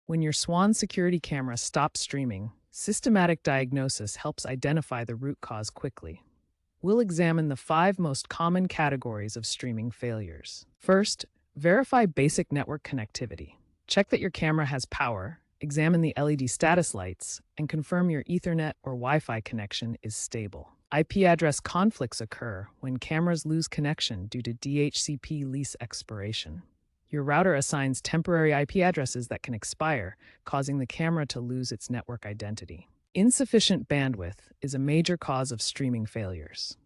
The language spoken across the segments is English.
When your Swann security camera stops streaming, systematic diagnosis helps identify the root cause quickly. We'll examine the 5 most common categories of streaming failures. First, verify basic network connectivity. Check that your camera has power, examine the LED status lights, and confirm your Ethernet or Wi-Fi connection is stable. IP address conflicts occur when cameras lose connection due to DHCP lease expiration. Your router assigns temporary IP addresses that can expire, causing the camera to lose its network identity. Insufficient bandwidth is a major cause of streaming failures.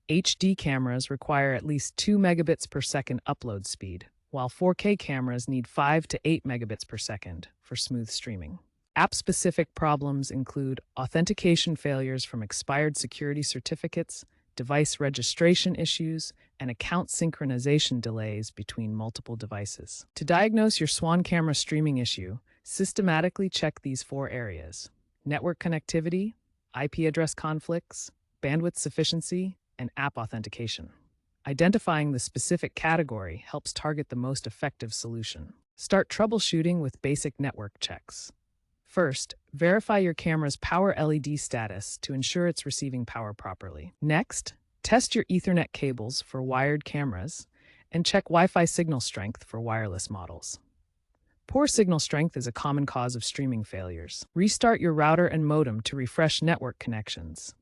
HD cameras require at least 2 megabits per second upload speed, while 4K cameras need 5 to 8 megabits per second for smooth streaming. App-specific problems include authentication failures from expired security certificates, device registration issues, and account synchronization delays between multiple devices. To diagnose your Swann camera streaming issue, systematically check these 4 areas: network connectivity, IP address conflicts, bandwidth sufficiency, and app authentication. Identifying the specific category helps target the most effective solution. Start troubleshooting with basic network checks. First, verify your camera's power LED status to ensure it's receiving power properly. Next, test your Ethernet cables for wired cameras and check Wi-Fi signal strength for wireless models. Poor signal strength is a common cause of streaming failures. Restart your router and modem to refresh network connections.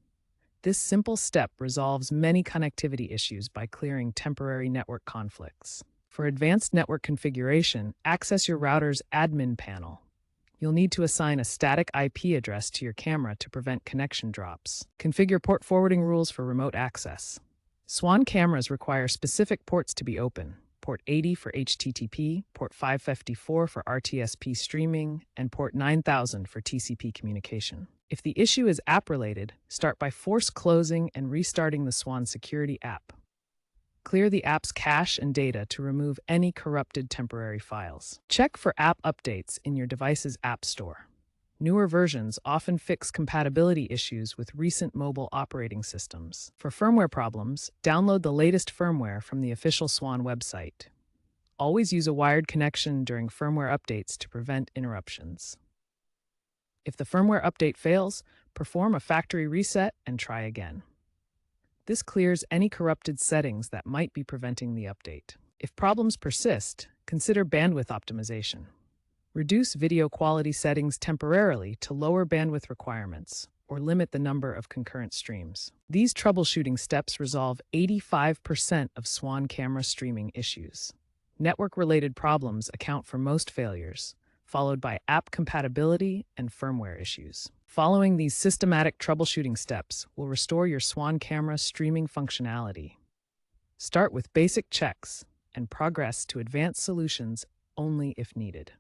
This simple step resolves many connectivity issues by clearing temporary network conflicts. For advanced network configuration, access your router's admin panel. You'll need to assign a static IP address to your camera to prevent connection drops. Configure port forwarding rules for remote access. Swann cameras require specific ports to be open: port 80 for HTTP, port 554 for RTSP streaming, and port 9000 for TCP communication. If the issue is app-related, start by force closing and restarting the Swann security app. Clear the app's cache and data to remove any corrupted temporary files. Check for app updates in your device's app store. Newer versions often fix compatibility issues with recent mobile operating systems. For firmware problems, download the latest firmware from the official Swann website. Always use a wired connection during firmware updates to prevent interruptions. If the firmware update fails, perform a factory reset and try again. This clears any corrupted settings that might be preventing the update. If problems persist, consider bandwidth optimization. Reduce video quality settings temporarily to lower bandwidth requirements, or limit the number of concurrent streams. These troubleshooting steps resolve 85% of Swann camera streaming issues. Network-related problems account for most failures, followed by app compatibility and firmware issues. Following these systematic troubleshooting steps will restore your Swann camera streaming functionality. Start with basic checks and progress to advanced solutions only if needed.